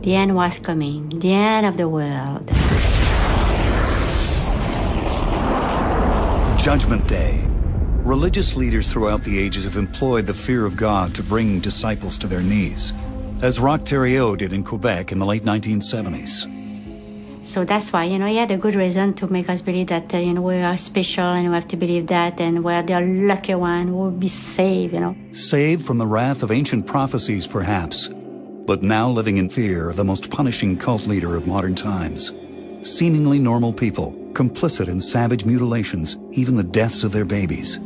The end was coming, the end of the world. Judgment Day. Religious leaders throughout the ages have employed the fear of God to bring disciples to their knees, as Roch Thériault did in Quebec in the late 1970s. So that's why, he had a good reason to make us believe that, we are special and we have to believe that, and we're the lucky one who will be saved, Saved from the wrath of ancient prophecies, perhaps, but now living in fear of the most punishing cult leader of modern times. Seemingly normal people, complicit in savage mutilations, even the deaths of their babies.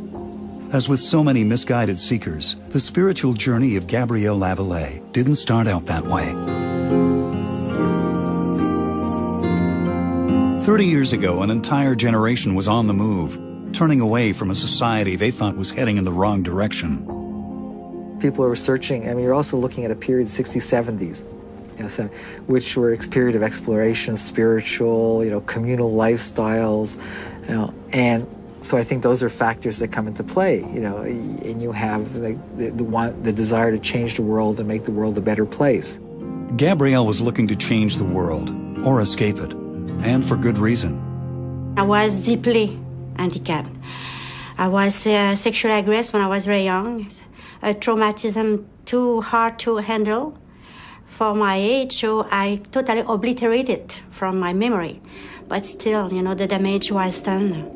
As with so many misguided seekers, the spiritual journey of Gabrielle Lavallée didn't start out that way. 30 years ago, an entire generation was on the move, turning away from a society they thought was heading in the wrong direction. People are searching. You're also looking at a period, 60s, 70s, which were a period of exploration, spiritual, communal lifestyles, and so I think those are factors that come into play, and you have the desire to change the world and make the world a better place. Gabrielle was looking to change the world, or escape it, and for good reason. I was deeply handicapped. I was sexually aggressed when I was very young, a traumatism too hard to handle for my age, so I totally obliterated it from my memory. But still, the damage was done.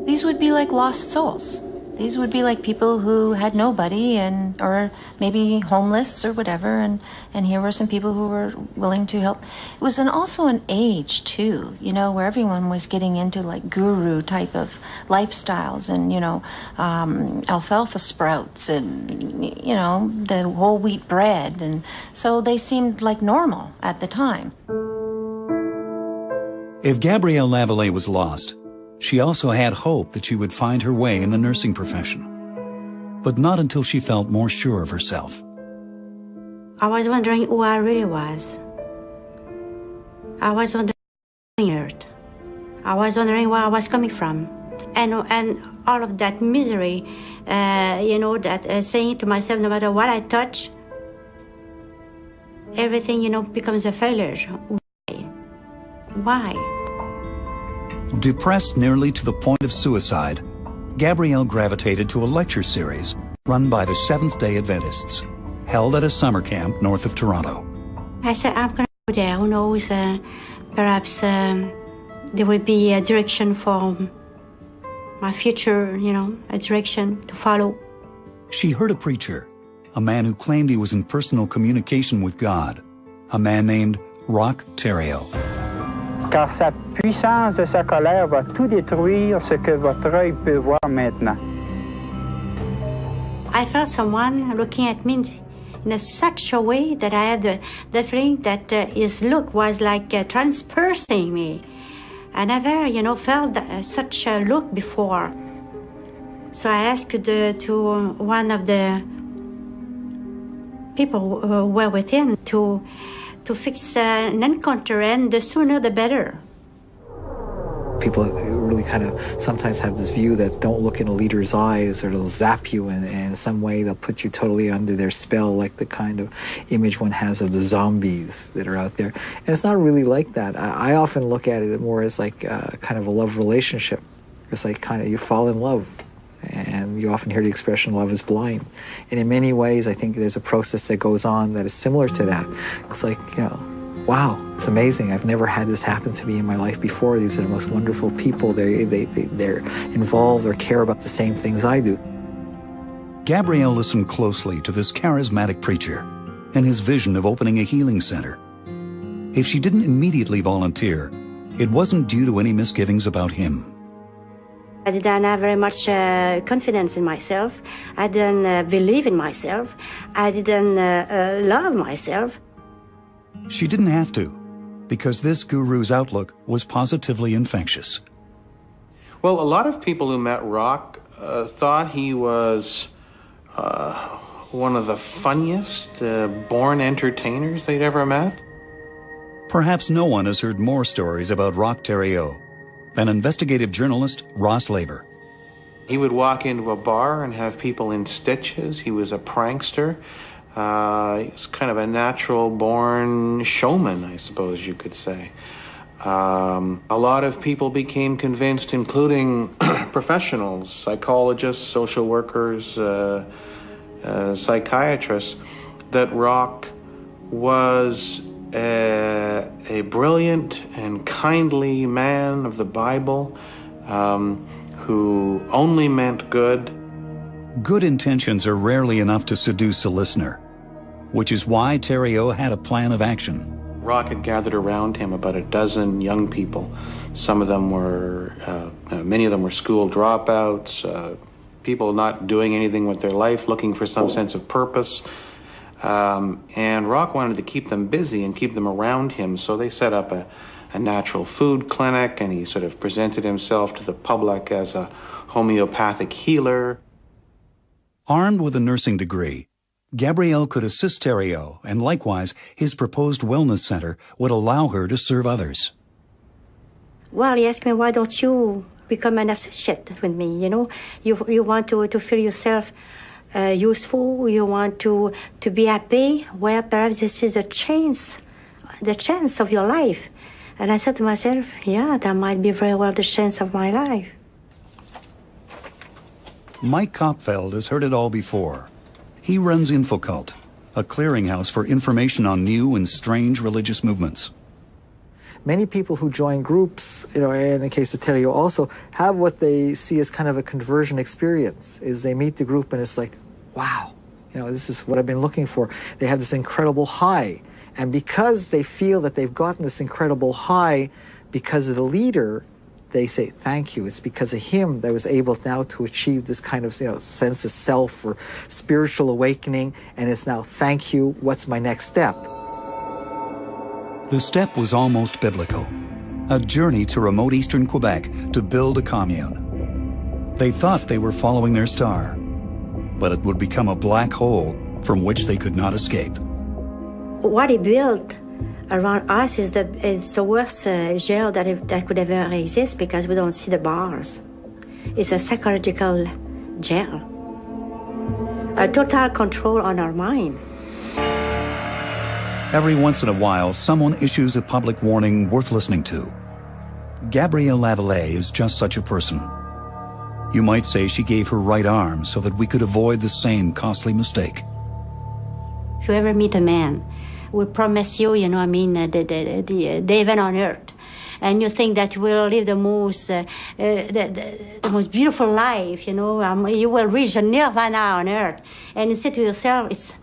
These would be like lost souls. These would be like people who had nobody or maybe homeless or whatever, and here were some people who were willing to help. It was also an age too, where everyone was getting into like guru type of lifestyles and, alfalfa sprouts and, the whole wheat bread. And so they seemed like normal at the time. If Gabrielle Lavallée was lost, she also had hope that she would find her way in the nursing profession, but not until she felt more sure of herself. I was wondering who I really was. I was wondering hurt. I was wondering where I was coming from, and all of that misery, saying to myself, no matter what I touch, everything, becomes a failure. Why? Depressed nearly to the point of suicide, Gabrielle gravitated to a lecture series run by the Seventh-day Adventists, held at a summer camp north of Toronto. I said, I'm going to go there. Who knows? Perhaps there will be a direction for my future, a direction to follow. She heard a preacher, a man who claimed he was in personal communication with God, a man named Roch Thériault. Car sa puissance de sa colère va tout détruire ce que votre œil peut voir maintenant. I felt someone looking at me in such a way that I had the feeling that his look was like transpercing me. I never, felt such a look before. So I asked to one of the people who were with him to fix an encounter, and the sooner the better. People really kind of sometimes have this view that don't look in a leader's eyes or they'll zap you, and in some way they'll put you totally under their spell, like the kind of image one has of the zombies that are out there. And it's not really like that. I often look at it more as like kind of a love relationship. It's like kind of you fall in love. And you often hear the expression, love is blind. And in many ways, I think there's a process that goes on that is similar to that. It's like, wow, it's amazing. I've never had this happen to me in my life before. These are the most wonderful people. They're involved or care about the same things I do. Gabrielle listened closely to this charismatic preacher and his vision of opening a healing center. If she didn't immediately volunteer, it wasn't due to any misgivings about him. I didn't have very much confidence in myself. I didn't believe in myself. I didn't love myself. She didn't have to, because this guru's outlook was positively infectious. Well, a lot of people who met Roch thought he was one of the funniest born entertainers they'd ever met. Perhaps no one has heard more stories about Roch Thériault than investigative journalist Ross Laver. He would walk into a bar and have people in stitches. He was a prankster. He's kind of a natural-born showman, I suppose you could say. A lot of people became convinced, including professionals, psychologists, social workers, psychiatrists, that Rock was a brilliant and kindly man of the Bible who only meant good. Good intentions are rarely enough to seduce a listener, which is why Thériault had a plan of action. Rock had gathered around him about a dozen young people. Some of them were, many of them were school dropouts, people not doing anything with their life, looking for some sense of purpose. And Rock wanted to keep them busy and keep them around him, so they set up a natural food clinic, and he sort of presented himself to the public as a homeopathic healer. Armed with a nursing degree, Gabrielle could assist Thériault, and likewise, his proposed wellness center would allow her to serve others. Well, he asked me, why don't you become an associate with me, you know? You want to feel yourself useful, you want to be happy. Well, perhaps this is the chance of your life. And I said to myself, yeah, that might be very well the chance of my life. Mike Kopfeld has heard it all before. He runs InfoCult, a clearinghouse for information on new and strange religious movements. Many people who join groups, you know, and in the case of Thériault also, have what they see as kind of a conversion experience, is they meet the group and it's like, wow, you know, this is what I've been looking for. They have this incredible high. And because they feel that they've gotten this incredible high because of the leader, they say, thank you. It's because of him that I was able now to achieve this kind of, you know, sense of self or spiritual awakening. And it's now, thank you, what's my next step? The step was almost biblical, a journey to remote eastern Quebec to build a commune. They thought they were following their star, but it would become a black hole from which they could not escape. What he built around us is the worst jail that could ever exist, because we don't see the bars. It's a psychological jail. A total control on our mind. Every once in a while, someone issues a public warning worth listening to. Gabrielle Lavallee is just such a person. You might say she gave her right arm so that we could avoid the same costly mistake. If you ever meet a man, we promise you, you know, I mean, the heaven on earth, and you think that you will live the most beautiful life, you know, you will reach a nirvana on earth, and you say to yourself, it's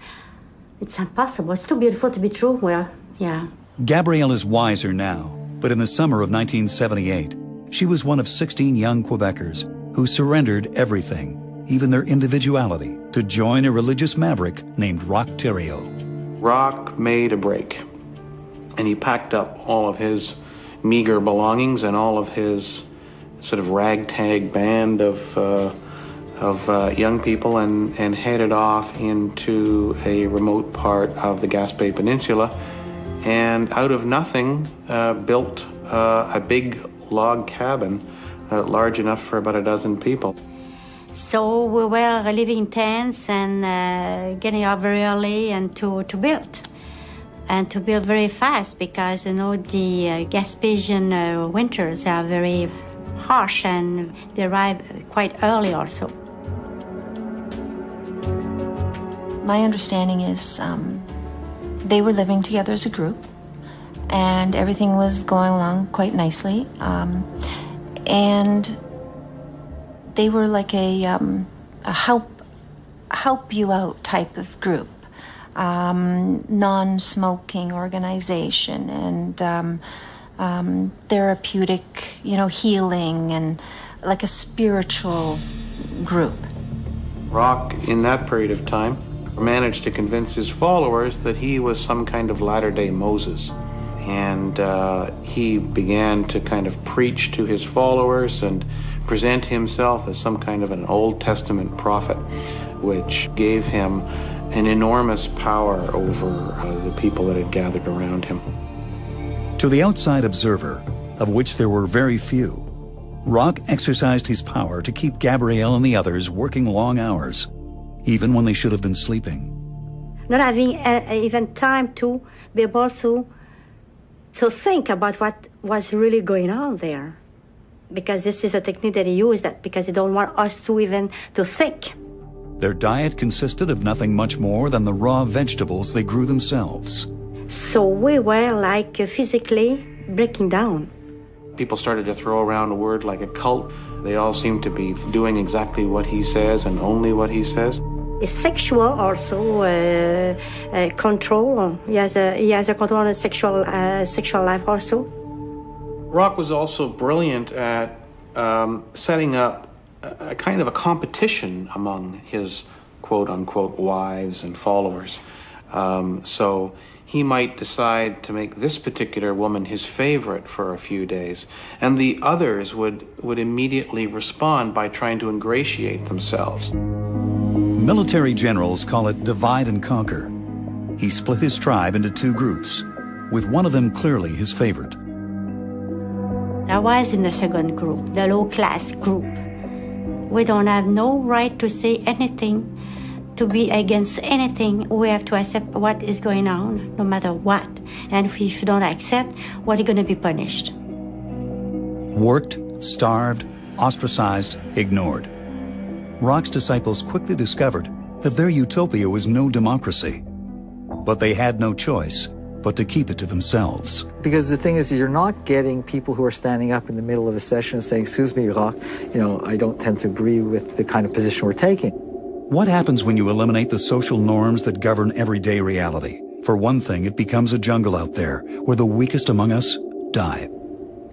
impossible, it's too beautiful to be true. Well, yeah. Gabrielle is wiser now, but in the summer of 1978, she was one of 16 young Quebecers who surrendered everything, even their individuality, to join a religious maverick named Rock Thériault. Rock made a break, and he packed up all of his meager belongings and all of his sort of ragtag band of young people and headed off into a remote part of the Gaspé Peninsula, and out of nothing built a big log cabin large enough for about a dozen people. So we were living in tents and getting up very early and to build. And to build very fast, because, you know, the Gaspésian winters are very harsh and they arrive quite early also. My understanding is they were living together as a group, and everything was going along quite nicely. And they were like a help you out type of group, non-smoking organization, and therapeutic, you know, healing, and like a spiritual group. Rock, in that period of time, managed to convince his followers that he was some kind of latter-day Moses. And he began to kind of preach to his followers and present himself as some kind of an Old Testament prophet, which gave him an enormous power over the people that had gathered around him. To the outside observer, of which there were very few, Rock exercised his power to keep Gabrielle and the others working long hours, even when they should have been sleeping. not having even time to be able to think about what was really going on there. Because this is a technique that he used, that because he don't want us to even to think. Their diet consisted of nothing much more than the raw vegetables they grew themselves. So we were like physically breaking down. People started to throw around a word like a cult. They all seem to be doing exactly what he says and only what he says. It's sexual also control. He has a control on sexual life also. Rock was also brilliant at setting up a kind of a competition among his quote-unquote wives and followers. So he might decide to make this particular woman his favorite for a few days, and the others would immediately respond by trying to ingratiate themselves. Military generals call it divide and conquer. He split his tribe into two groups, with one of them clearly his favorite. I was in the second group, the low-class group. We don't have no right to say anything, to be against anything. We have to accept what is going on, no matter what. And if you don't accept, what are going to be punished? Worked, starved, ostracized, ignored. Rock's disciples quickly discovered that their utopia was no democracy. But they had no choice but to keep it to themselves. Because the thing is, you're not getting people who are standing up in the middle of a session and saying, excuse me, Rock, I don't tend to agree with the kind of position we're taking. What happens when you eliminate the social norms that govern everyday reality? For one thing, it becomes a jungle out there where the weakest among us die.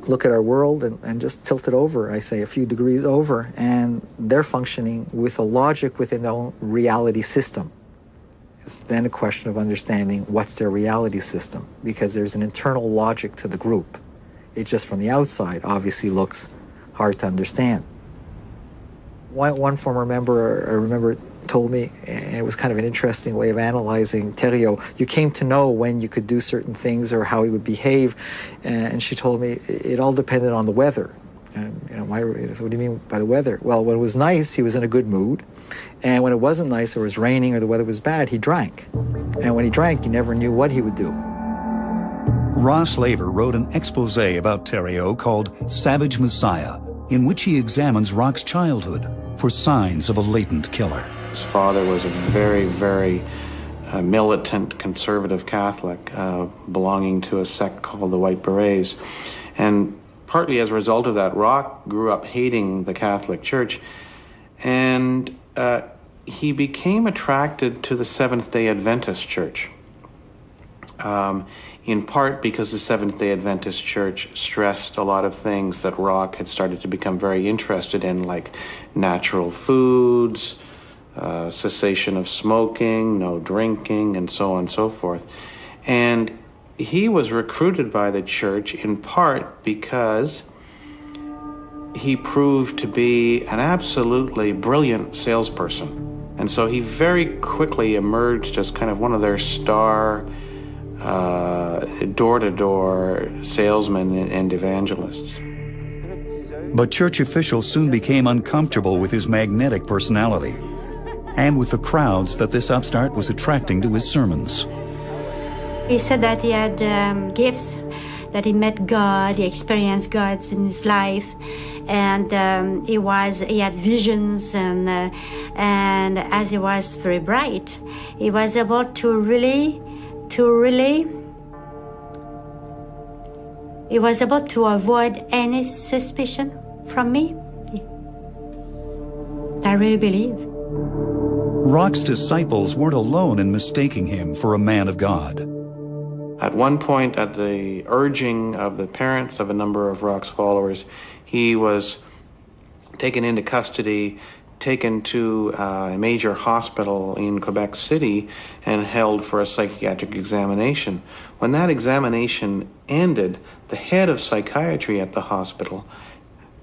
Look at our world and just tilt it over, I say, a few degrees over, and they're functioning with a logic within their own reality system. It's then a question of understanding what's their reality system, because there's an internal logic to the group. It just from the outside obviously looks hard to understand. One former member, I remember, told me, and it was kind of an interesting way of analyzing Thériault, you came to know when you could do certain things or how he would behave, and she told me it all depended on the weather. And what do you mean by the weather? Well, when it was nice, he was in a good mood, and when it wasn't nice, or it was raining, or the weather was bad, he drank. And when he drank, you never knew what he would do. Ross Laver wrote an expose about Thériault called Savage Messiah, in which he examines Rock's childhood for signs of a latent killer. His father was a very, very militant conservative Catholic belonging to a sect called the White Berets. And partly as a result of that, Rock grew up hating the Catholic Church, and he became attracted to the Seventh-day Adventist Church, in part because the Seventh-day Adventist Church stressed a lot of things that Rock had started to become very interested in, like natural foods, cessation of smoking, no drinking, and so on and so forth. And he was recruited by the church in part because he proved to be an absolutely brilliant salesperson. And so he very quickly emerged as kind of one of their star door-to-door salesmen and evangelists. But church officials soon became uncomfortable with his magnetic personality and with the crowds that this upstart was attracting to his sermons. He said that he had gifts, that he met God, he experienced God in his life, and he had visions, and as he was very bright, he was able to really he was able to avoid any suspicion from me. I really believe. Rock's disciples weren't alone in mistaking him for a man of God. At one point, at the urging of the parents of a number of Rock's followers, he was taken into custody, taken to a major hospital in Quebec City, and held for a psychiatric examination. When that examination ended, the head of psychiatry at the hospital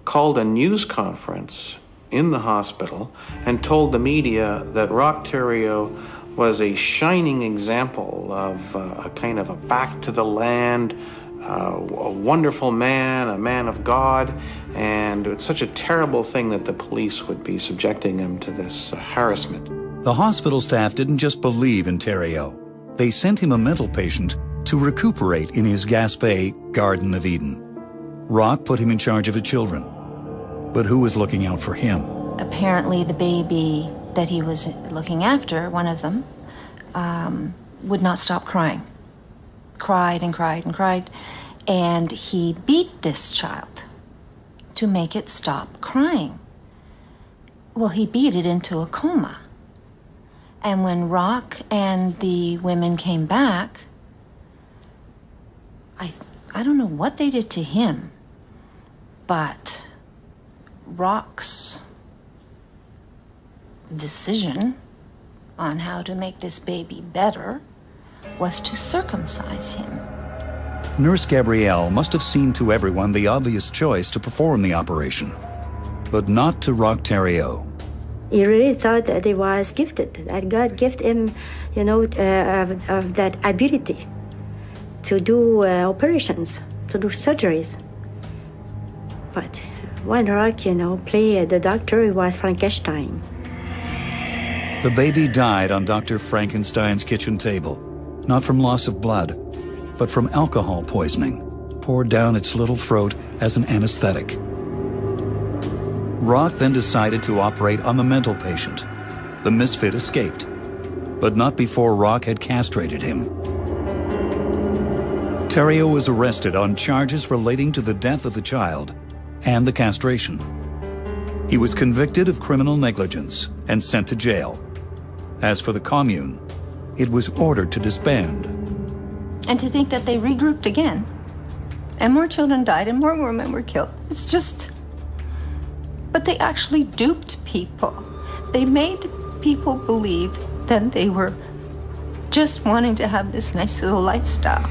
called a news conference in the hospital and told the media that Rock Thériault was a shining example of a kind of a back to the land, a wonderful man, a man of God, and it's such a terrible thing that the police would be subjecting him to this harassment. The hospital staff didn't just believe in Thériault. They sent him a mental patient to recuperate in his Gaspé Garden of Eden. Rock put him in charge of the children. But who was looking out for him? Apparently the baby that he was looking after, one of them, would not stop crying. Cried and cried and cried. And he beat this child to make it stop crying. Well, he beat it into a coma. And when Rock and the women came back, I don't know what they did to him, but Rock's decision on how to make this baby better was to circumcise him. Nurse Gabrielle must have seemed to everyone the obvious choice to perform the operation, but not to Rock Thériault. He really thought that he was gifted, that God gifted him, of that ability to do operations, to do surgeries. But when Rock, played the doctor, he was Frankenstein. The baby died on Dr. Frankenstein's kitchen table, not from loss of blood, but from alcohol poisoning, poured down its little throat as an anesthetic. Rock then decided to operate on the mental patient. The misfit escaped, but not before Rock had castrated him. Thériault was arrested on charges relating to the death of the child and the castration. He was convicted of criminal negligence and sent to jail. As for the commune, it was ordered to disband. And to think that they regrouped again, and more children died and more women were killed. It's just... But they actually duped people. They made people believe that they were just wanting to have this nice little lifestyle.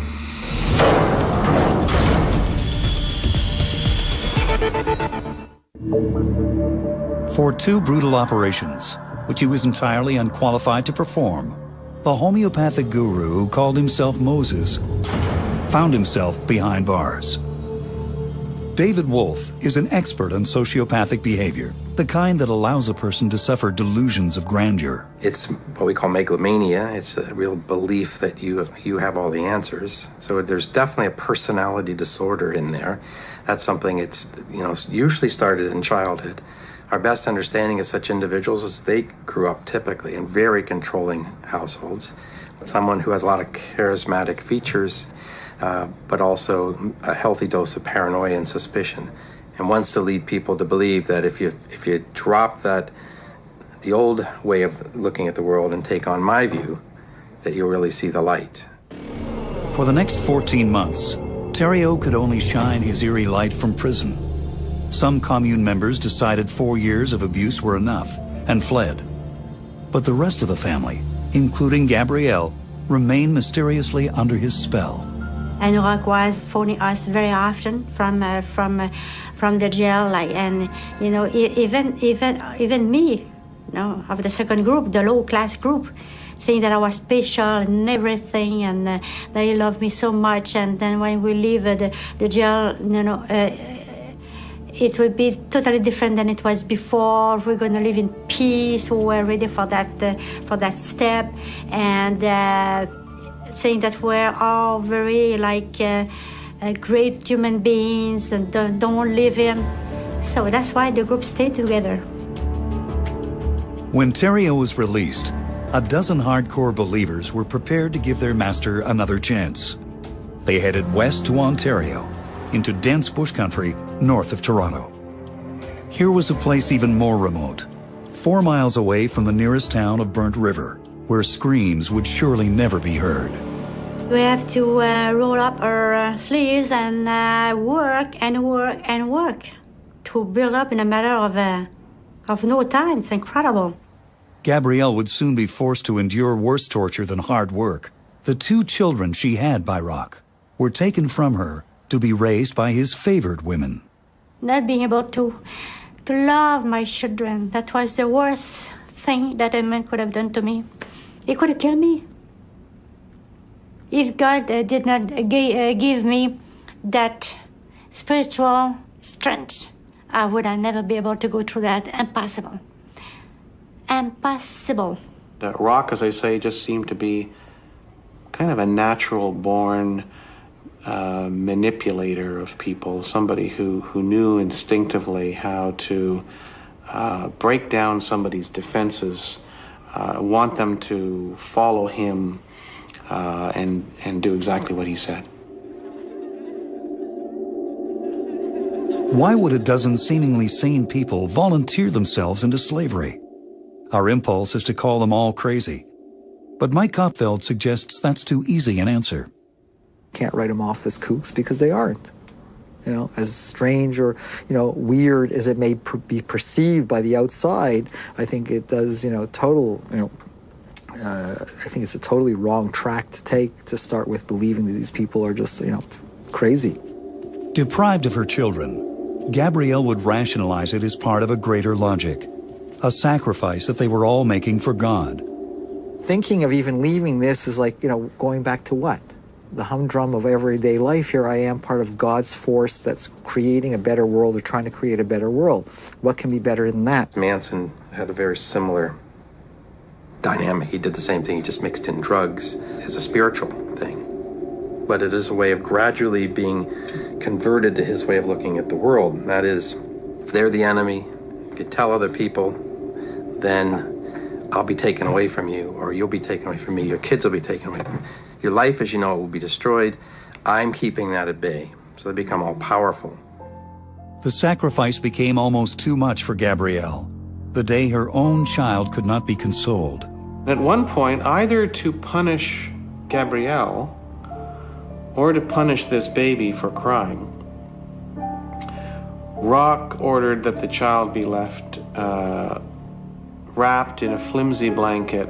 For 2 brutal operations, which he was entirely unqualified to perform, the homeopathic guru who called himself Moses found himself behind bars. David Wolfe is an expert on sociopathic behavior, the kind that allows a person to suffer delusions of grandeur. It's what we call megalomania. It's a real belief that you have all the answers. So there's definitely a personality disorder in there. That's something usually started in childhood. Our best understanding of such individuals is they grew up typically in very controlling households. Someone who has a lot of charismatic features, but also a healthy dose of paranoia and suspicion, and wants to lead people to believe that if you drop the old way of looking at the world and take on my view, that you'll really see the light. For the next 14 months, Thériault could only shine his eerie light from prison. Some commune members decided 4 years of abuse were enough and fled. But the rest of the family, including Gabrielle, remained mysteriously under his spell. And Rock was phoning us very often from the jail, even me, of the second group, the low class group, saying that I was special and everything, and that he loved me so much. And then when we leave the jail, it will be totally different than it was before. We're going to live in peace. We were ready for that step, and saying that we're all very great human beings and don't leave him. So that's why the group stayed together. When Thériault was released, a dozen hardcore believers were prepared to give their master another chance. They headed west to Ontario, into dense bush country north of Toronto. Here was a place even more remote, 4 miles away from the nearest town of Burnt River, where screams would surely never be heard. We have to roll up our sleeves and work and work and work to build up in a matter of no time. It's incredible. Gabrielle would soon be forced to endure worse torture than hard work. The 2 children she had by Rock were taken from her to be raised by his favored women. Not being able to love my children, that was the worst thing that a man could have done to me. He could have killed me. If God did not give me that spiritual strength, I would have never be able to go through that. Impossible. Impossible. Rock, as I say, just seemed to be kind of a natural-born manipulator of people, somebody who knew instinctively how to break down somebody's defenses, want them to follow him, and do exactly what he said. Why would a dozen seemingly sane people volunteer themselves into slavery? Our impulse is to call them all crazy. But Mike Gottfeld suggests that's too easy an answer. Can't write them off as kooks because they aren't. You know, as strange or, weird as it may be perceived by the outside, I think it does, I think it's a totally wrong track to take to start with believing that these people are just, crazy. Deprived of her children, Gabrielle would rationalize it as part of a greater logic, a sacrifice that they were all making for God. Thinking of even leaving this is like, going back to what? The humdrum of everyday life. Here I am, part of God's force that's creating a better world or trying to create a better world. What can be better than that? Manson had a very similar dynamic. He did the same thing. He just mixed in drugs as a spiritual thing. But it is a way of gradually being converted to his way of looking at the world. And that is, if they're the enemy, if you tell other people, then I'll be taken away from you, or you'll be taken away from me, your kids will be taken away from you. Your life as you know it will be destroyed. I'm keeping that at bay. So they become all powerful. The sacrifice became almost too much for Gabrielle, the day her own child could not be consoled. At one point, either to punish Gabrielle or to punish this baby for crying, Rock ordered that the child be left wrapped in a flimsy blanket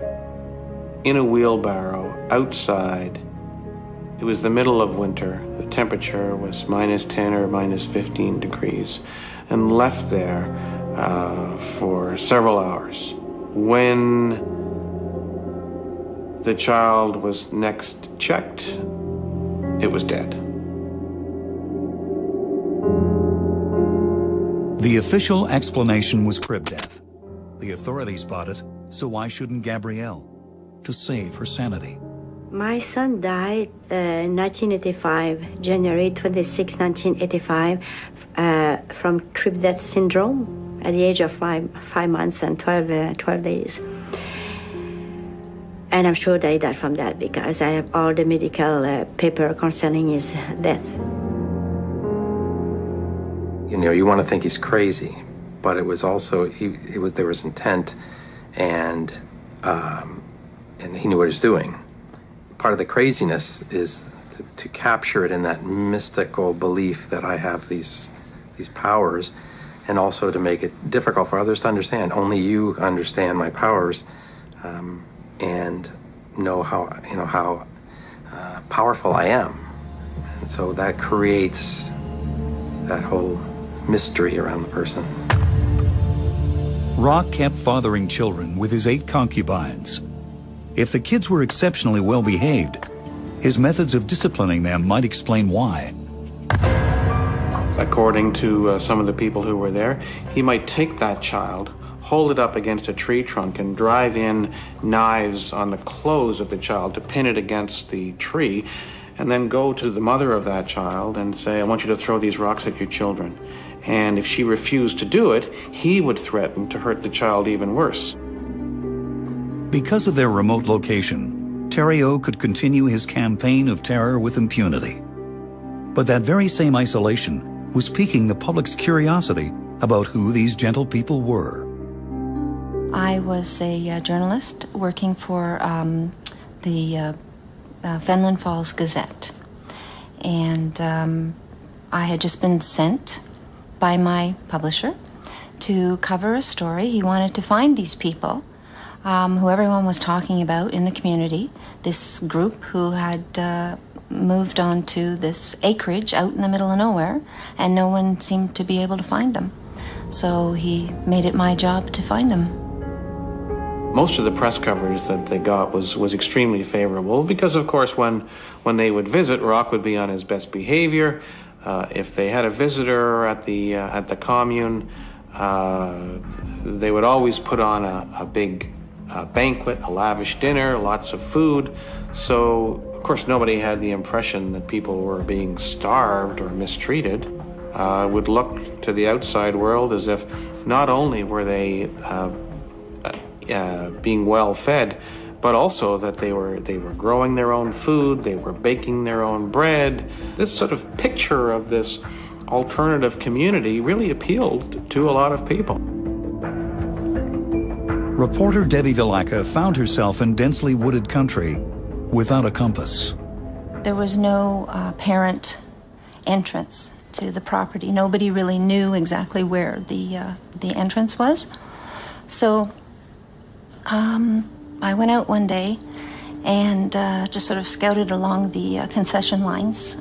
in a wheelbarrow outside. It was the middle of winter. The temperature was -10 or -15 degrees, and left there for several hours. When the child was next checked, it was dead. The official explanation was crib death. The authorities bought it, so why shouldn't Gabrielle? To save her sanity. My son died in 1985, January 26, 1985, from crib death syndrome at the age of 5 months and 12 days. And I'm sure that he died from that because I have all the medical paper concerning his death. You want to think he's crazy, but it was also, there was intent, and he knew what he was doing. Part of the craziness is to capture it in that mystical belief that I have these powers, and also to make it difficult for others to understand. Only you understand my powers, and know how powerful I am, and so that creates that whole mystery around the person. Rock kept fathering children with his 8 concubines. If the kids were exceptionally well behaved, his methods of disciplining them might explain why. According to some of the people who were there, he might take that child, hold it up against a tree trunk, and drive in knives on the clothes of the child to pin it against the tree, and then go to the mother of that child and say, I want you to throw these rocks at your children. And if she refused to do it, he would threaten to hurt the child even worse. Because of their remote location, Thériault could continue his campaign of terror with impunity. But that very same isolation was piquing the public's curiosity about who these gentle people were. I was a journalist working for the Fenelon Falls Gazette. And I had just been sent by my publisher to cover a story. He wanted to find these people who everyone was talking about in the community, this group who had moved on to this acreage out in the middle of nowhere, and no one seemed to be able to find them. So he made it my job to find them. Most of the press coverage that they got was extremely favorable because, of course, when they would visit, Rock would be on his best behavior. If they had a visitor at the commune, they would always put on a big banquet, a lavish dinner, lots of food. So, of course, nobody had the impression that people were being starved or mistreated. Would look to the outside world as if not only were they being well fed, but also that they were growing their own food, they were baking their own bread. This sort of picture of this alternative community really appealed to a lot of people. Reporter Debbie Vilaka found herself in densely wooded country without a compass. There was no apparent entrance to the property. Nobody really knew exactly where the entrance was. So I went out one day and just sort of scouted along the concession lines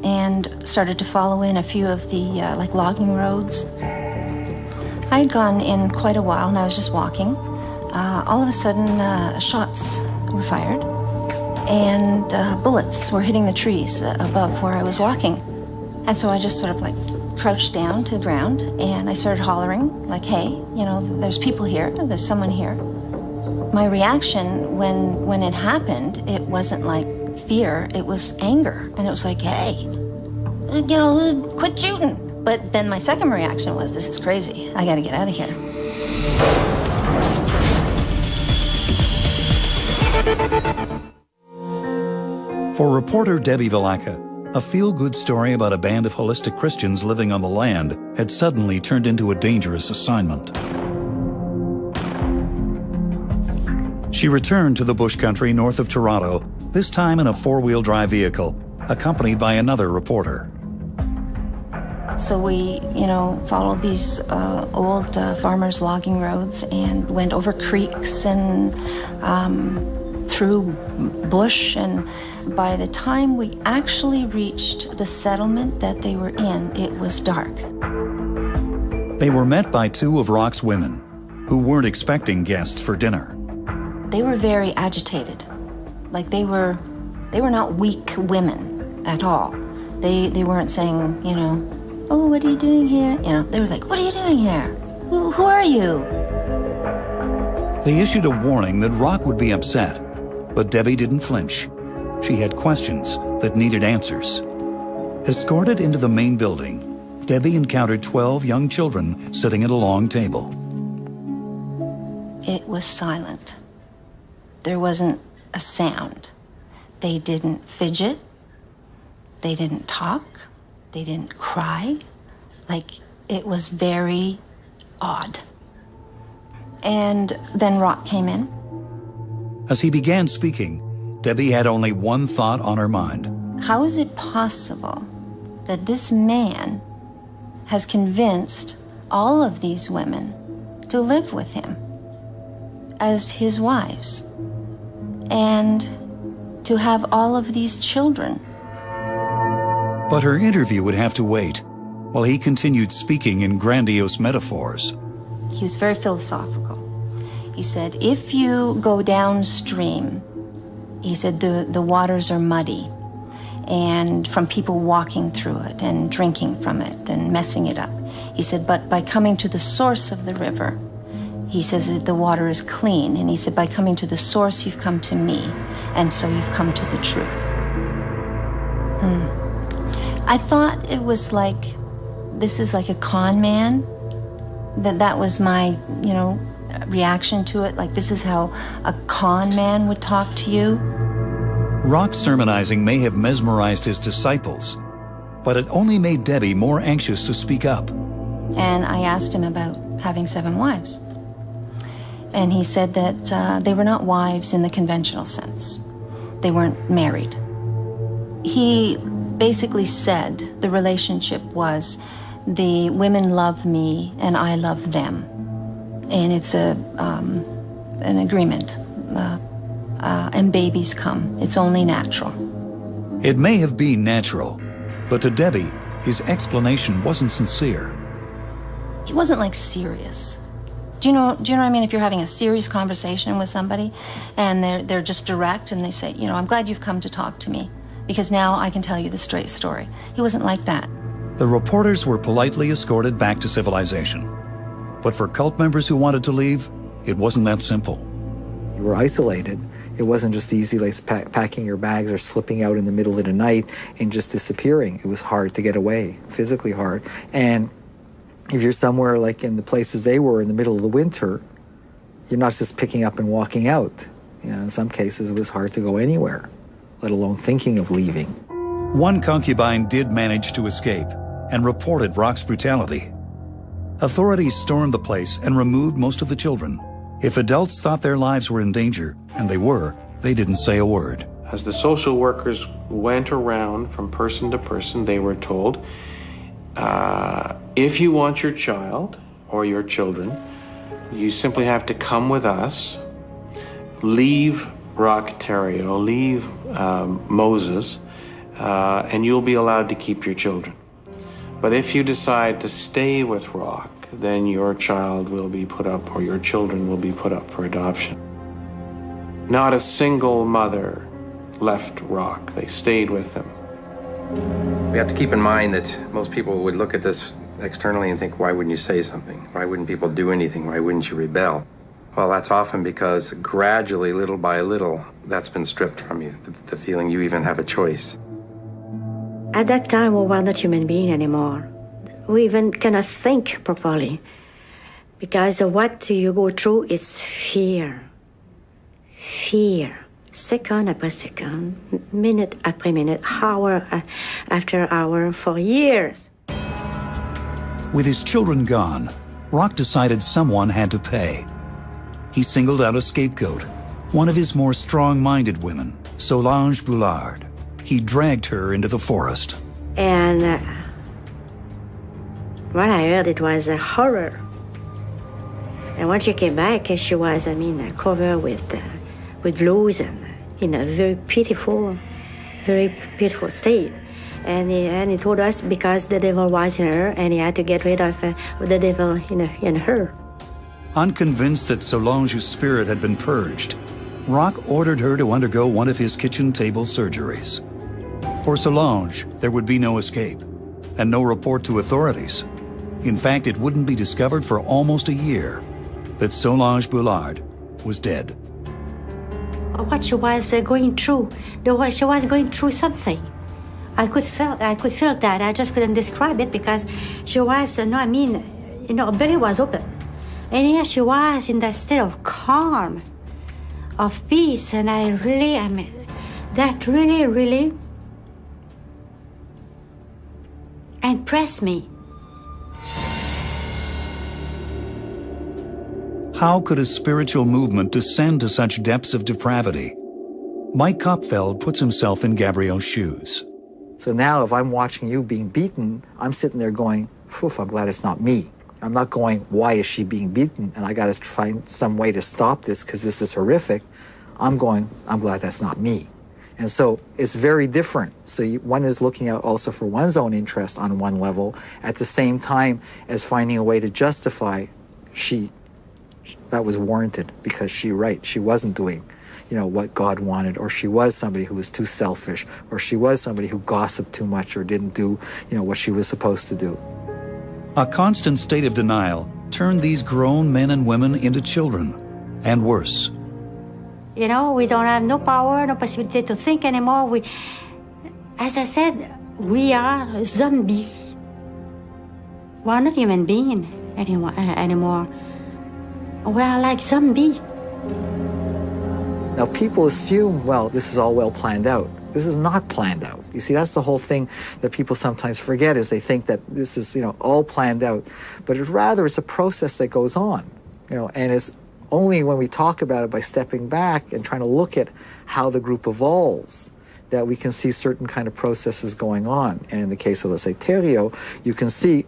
and started to follow in a few of the like logging roads. I had gone in quite a while and I was just walking. All of a sudden, shots were fired and bullets were hitting the trees above where I was walking. And so I just sort of like crouched down to the ground and I started hollering like, hey, you know, there's people here, there's someone here. My reaction when it happened, it wasn't like fear, it was anger. And it was like, hey, you know, quit shooting. But then my second reaction was, this is crazy. I gotta get out of here. For reporter Debbie Vilaka, a feel-good story about a band of holistic Christians living on the land had suddenly turned into a dangerous assignment. She returned to the bush country north of Toronto, this time in a four-wheel drive vehicle, accompanied by another reporter. So we, you know, followed these old farmers' logging roads and went over creeks and through bush. And by the time we actually reached the settlement that they were in, it was dark. They were met by two of Rock's women, who weren't expecting guests for dinner. They were very agitated. Like they were not weak women at all. They weren't saying, you know, oh, what are you doing here? You know, they were like, what are you doing here? Who are you? They issued a warning that Rock would be upset, but Debbie didn't flinch. She had questions that needed answers. Escorted into the main building, Debbie encountered 12 young children sitting at a long table. It was silent. There wasn't a sound. They didn't fidget. They didn't talk. They didn't cry. Like, it was very odd. And then Rock came in. As he began speaking, Debbie had only one thought on her mind. How is it possible that this man has convinced all of these women to live with him as his wives and to have all of these children? But her interview would have to wait, while he continued speaking in grandiose metaphors. He was very philosophical. He said, if you go downstream, he said the waters are muddy, and from people walking through it and drinking from it and messing it up. He said, but by coming to the source of the river, he says that the water is clean. And he said, by coming to the source, you've come to me, and so you've come to the truth. I thought it was like, this is like a con man. That was my, you know, reaction to it. Like, this is how a con man would talk to you. Rock's sermonizing may have mesmerized his disciples, but it only made Debbie more anxious to speak up. And I asked him about having 7 wives. And he said that they were not wives in the conventional sense. They weren't married. He basically said the relationship was the women love me and I love them. And it's an agreement. And babies come. It's only natural. It may have been natural, but to Debbie, his explanation wasn't sincere. He wasn't like serious. Do you know what I mean? If you're having a serious conversation with somebody and they're just direct and they say, you know, I'm glad you've come to talk to me because now I can tell you the straight story. He wasn't like that. The reporters were politely escorted back to civilization. But for cult members who wanted to leave, it wasn't that simple. You were isolated. It wasn't just easy like packing your bags or slipping out in the middle of the night and just disappearing. It was hard to get away, physically hard. And if you're somewhere like in the places they were in the middle of the winter, you're not just picking up and walking out. You know, in some cases, it was hard to go anywhere, let alone thinking of leaving. One concubine did manage to escape and reported Rock's brutality. Authorities stormed the place and removed most of the children. If adults thought their lives were in danger, and they were, they didn't say a word. As the social workers went around from person to person, they were told, if you want your child or your children, you simply have to come with us, leave Rock Terrio, leave Moses, and you'll be allowed to keep your children. But if you decide to stay with Rock, then your child will be put up, or your children will be put up for adoption. Not a single mother left Rock. They stayed with him. We have to keep in mind that most people would look at this externally and think, why wouldn't you say something? Why wouldn't people do anything? Why wouldn't you rebel? Well, that's often because gradually, little by little, that's been stripped from you, the feeling you even have a choice. At that time, we were not human beings anymore. We even cannot think properly, because what you go through is fear. Fear. Second after second, minute after minute, hour after hour, for years. With his children gone, Rock decided someone had to pay. He singled out a scapegoat, one of his more strong-minded women, Solange Boulard. He dragged her into the forest. And when I heard, it was a horror. And when she came back, she was, covered with blues and in a very pitiful state. And he told us because the devil was in her, and he had to get rid of the devil in her. Unconvinced that Solange's spirit had been purged, Rock ordered her to undergo one of his kitchen table surgeries. For Solange, there would be no escape, and no report to authorities. In fact, it wouldn't be discovered for almost a year that Solange Boulard was dead. What she was going through, she was going through something. I could feel that. I just couldn't describe it because she was, her belly was open. And here she was in that state of calm, of peace. And that really impressed me. How could a spiritual movement descend to such depths of depravity? Mike Kopfeld puts himself in Gabrielle's shoes. So now if I'm watching you being beaten, I'm sitting there going, phew, I'm glad it's not me. I'm not going, why is she being beaten? And I got to find some way to stop this because this is horrific. I'm going, I'm glad that's not me. And so it's very different. So one is looking out also for one's own interest on one level at the same time as finding a way to justify that was warranted because she wasn't doing what God wanted, or she was somebody who was too selfish, or she was somebody who gossiped too much or didn't do what she was supposed to do. A constant state of denial turned these grown men and women into children, and worse. We don't have no power, no possibility to think anymore. As I said, we are zombies. We're not human beings anymore. We are like zombies. Now people assume, well, this is all well planned out. This is not planned out. You see, that's the whole thing that people sometimes forget, is they think that this is, all planned out. But it's a process that goes on, and it's only when we talk about it by stepping back and trying to look at how the group evolves that we can see certain kind of processes going on. And in the case of, let's say, Terrio, you can see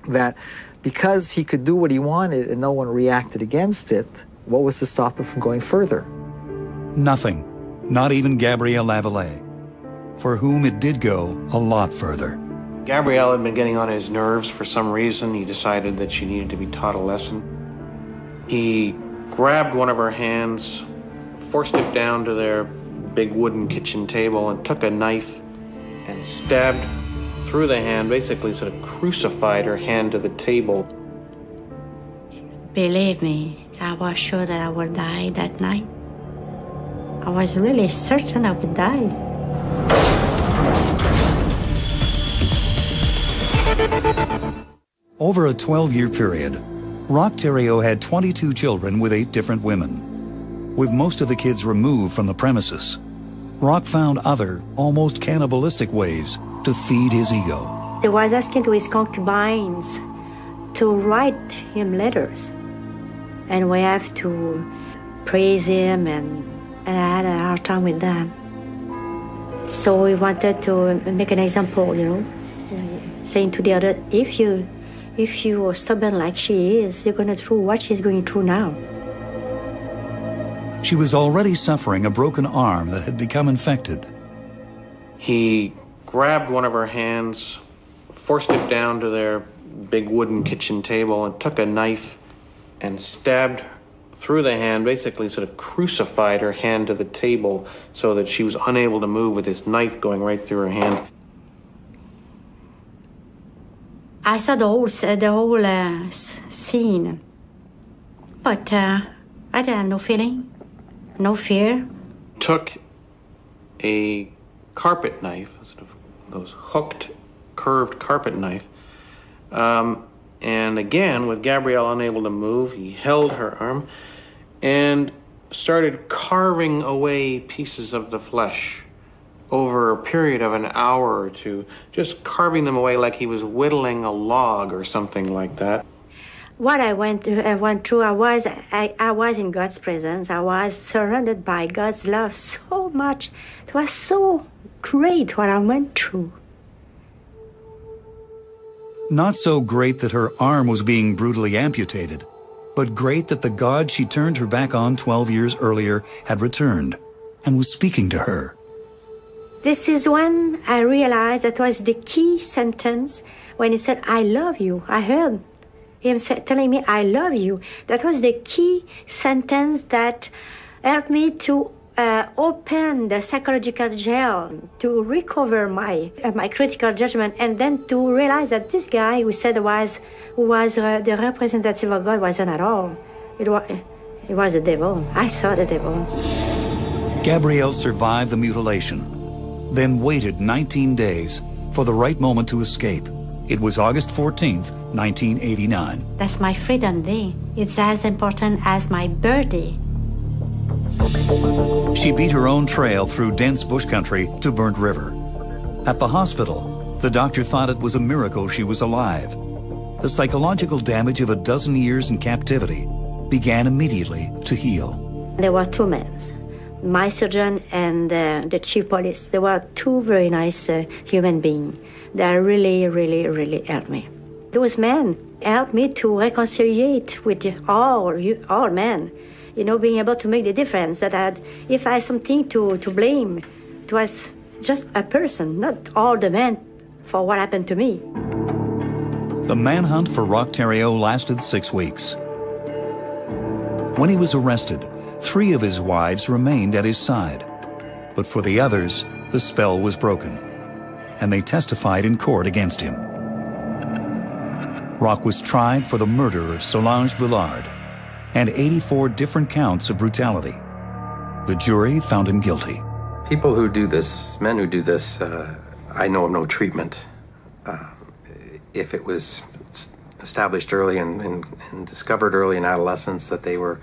that because he could do what he wanted and no one reacted against it, what was to stop him from going further? Nothing. Not even Gabrielle Lavallee, for whom it did go a lot further. Gabrielle had been getting on his nerves for some reason. He decided that she needed to be taught a lesson. He grabbed one of her hands, forced it down to their big wooden kitchen table, and took a knife and stabbed through the hand, basically sort of crucified her hand to the table. Believe me, I was sure that I would die that night. I was really certain I would die. Over a 12-year period, Roch Thériault had 22 children with 8 different women. With most of the kids removed from the premises, Roch found other, almost cannibalistic ways to feed his ego. He was asking to his concubines to write him letters. And we have to praise him, and I had a hard time with that. So we wanted to make an example, you know, saying to the others, if you are stubborn like she is, you're going to through what she's going through now. She was already suffering a broken arm that had become infected. He grabbed one of her hands, forced it down to their big wooden kitchen table, and took a knife and stabbed through the hand, basically sort of crucified her hand to the table so that she was unable to move with this knife going right through her hand. I saw the whole scene, but I didn't have no feeling, no fear. Took a carpet knife, sort of those hooked, curved carpet knife, and again, with Gabrielle unable to move, he held her arm and started carving away pieces of the flesh over a period of an hour or two, just carving them away like he was whittling a log or something like that. What I went through, I was in God's presence. I was surrounded by God's love so much. It was so great what I went through. Not so great that her arm was being brutally amputated, but great that the God she turned her back on 12 years earlier had returned and was speaking to her. This is when I realized that was the key sentence when he said, I love you. I heard him telling me, I love you. That was the key sentence that helped me to open the psychological jail, to recover my critical judgment, and then to realize that this guy who said was the representative of God wasn't at all. It was the devil. I saw the devil. Gabrielle survived the mutilation, then waited 19 days for the right moment to escape. It was August 14th, 1989. That's my freedom day. It's as important as my birthday. She beat her own trail through dense bush country to Burnt River. At the hospital, the doctor thought it was a miracle she was alive. The psychological damage of a dozen years in captivity began immediately to heal. There were 2 men, my surgeon and the chief police. They were 2 very nice human beings that really, really, really helped me. Those men helped me to reconcile with all men. You know, being able to make the difference that if I had something to blame, it was just a person, not all the men, for what happened to me. The manhunt for Roch Thériault lasted 6 weeks. When he was arrested, 3 of his wives remained at his side. But for the others, the spell was broken, and they testified in court against him. Roch was tried for the murder of Solange Boulard and 84 different counts of brutality. The jury found him guilty. People who do this, men who do this, I know of no treatment. If it was established early and discovered early in adolescence that they were,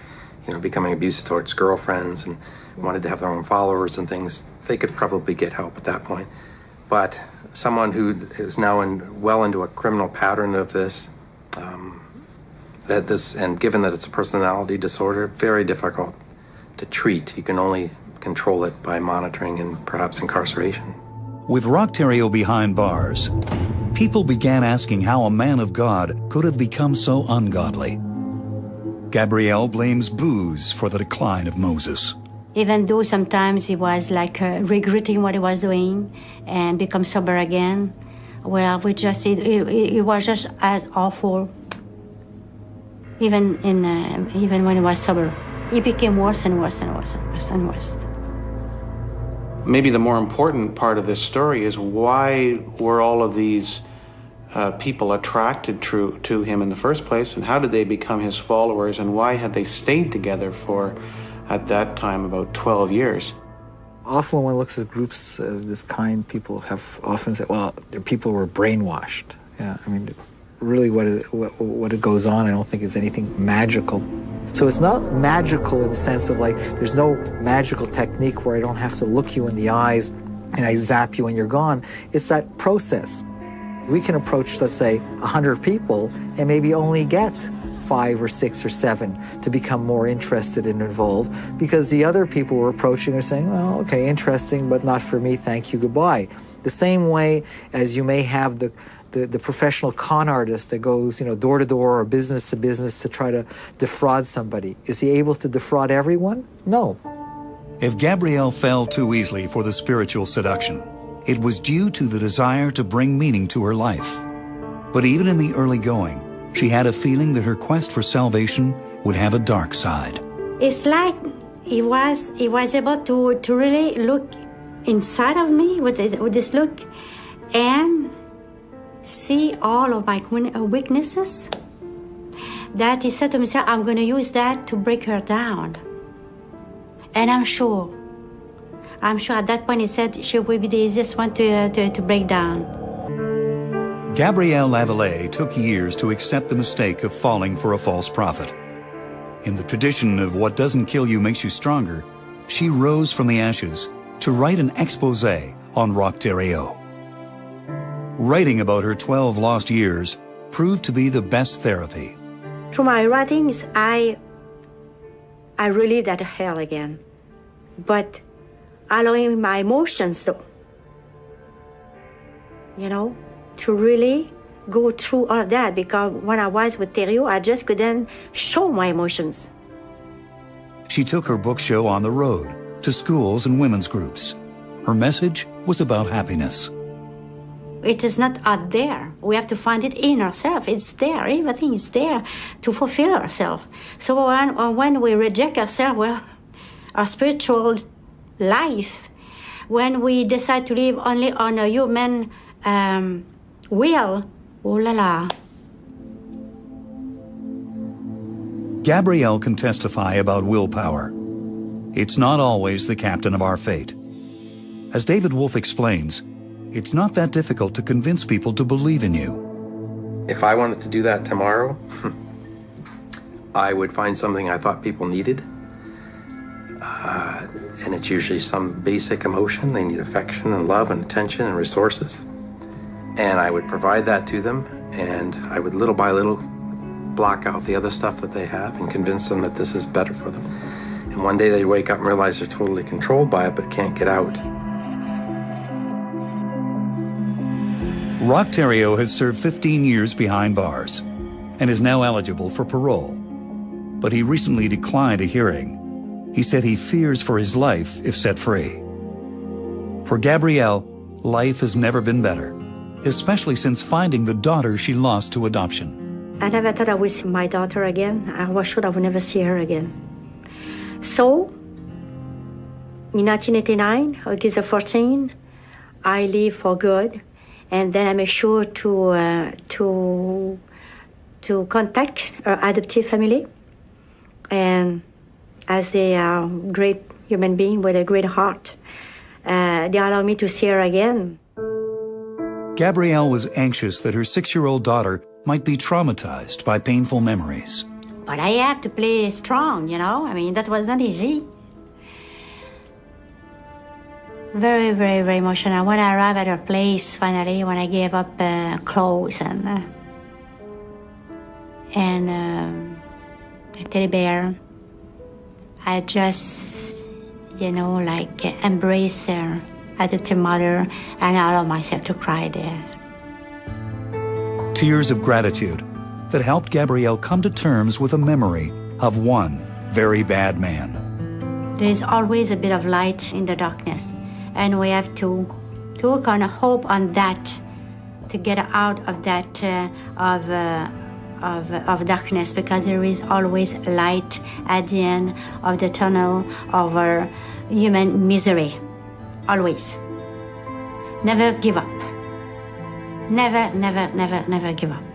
becoming abusive towards girlfriends and wanted to have their own followers and things, they could probably get help at that point. But someone who is now well into a criminal pattern of this, and given that it's a personality disorder, very difficult to treat. You can only control it by monitoring and perhaps incarceration. With Roch Thériault behind bars, people began asking how a man of God could have become so ungodly. Gabrielle blames booze for the decline of Moses. Even though sometimes he was like regretting what he was doing and become sober again, well, it was just as awful. Even when he was sober, he became worse and worse and worse and worse and worse. Maybe the more important part of this story is why were all of these people attracted to him in the first place, and how did they become his followers, and why had they stayed together for, at that time, about 12 years? Often when one looks at groups of this kind, people have often said, well, the people were brainwashed. Yeah, I mean, it's really what it goes on. I don't think it's anything magical. So it's not magical in the sense of like, there's no magical technique where I don't have to look you in the eyes and I zap you and you're gone. It's that process. We can approach, let's say, 100 people and maybe only get 5 or 6 or 7 to become more interested and involved, because the other people we're approaching are saying, well, okay, interesting, but not for me, thank you, goodbye. The same way as you may have the professional con artist that goes, door to door or business to business to try to defraud somebody. Is he able to defraud everyone? No. If Gabrielle fell too easily for the spiritual seduction, it was due to the desire to bring meaning to her life. But even in the early going, she had a feeling that her quest for salvation would have a dark side. It's like he was able to really look inside of me with this look and see all of my weaknesses, that he said to himself, I'm going to use that to break her down. And I'm sure at that point he said she will be the easiest one to break down. Gabrielle Lavallée took years to accept the mistake of falling for a false prophet. In the tradition of what doesn't kill you makes you stronger, she rose from the ashes to write an exposé on Roch Thériault. Writing about her 12 lost years proved to be the best therapy. Through my writings, I relived that hell again, but allowing my emotions, though, to really go through all of that, because when I was with Thériault, I just couldn't show my emotions. She took her book show on the road, to schools and women's groups. Her message was about happiness. It is not out there. We have to find it in ourselves. It's there. Everything is there to fulfill ourselves. So when we reject ourselves, well, our spiritual life, when we decide to live only on a human will, oh la la. Gabrielle can testify about willpower. It's not always the captain of our fate. As David Wolfe explains, it's not that difficult to convince people to believe in you. If I wanted to do that tomorrow, I would find something I thought people needed. And it's usually some basic emotion. They need affection and love and attention and resources. And I would provide that to them, and I would little by little block out the other stuff that they have and convince them that this is better for them. And one day they wake up and realize they're totally controlled by it but can't get out. Roch Thériault has served 15 years behind bars and is now eligible for parole. But he recently declined a hearing. He said he fears for his life if set free. For Gabrielle, life has never been better, especially since finding the daughter she lost to adoption. I never thought I would see my daughter again. I was sure I would never see her again. So, in 1989, August 14, I leave for good. And then I make sure to contact her adoptive family, and as they are great human beings with a great heart, they allow me to see her again. Gabrielle was anxious that her 6-year-old daughter might be traumatized by painful memories. But I have to play strong, I mean, that was not easy. Very, very, very emotional. When I arrived at her place, finally, when I gave up clothes and a teddy bear, I just, embrace her adoptive mother and allow myself to cry there. Tears of gratitude that helped Gabrielle come to terms with a memory of one very bad man. There is always a bit of light in the darkness. And we have to kind of hope on that, to get out of that of darkness, because there is always light at the end of the tunnel of our human misery. Always. Never give up. Never, never, never, never give up.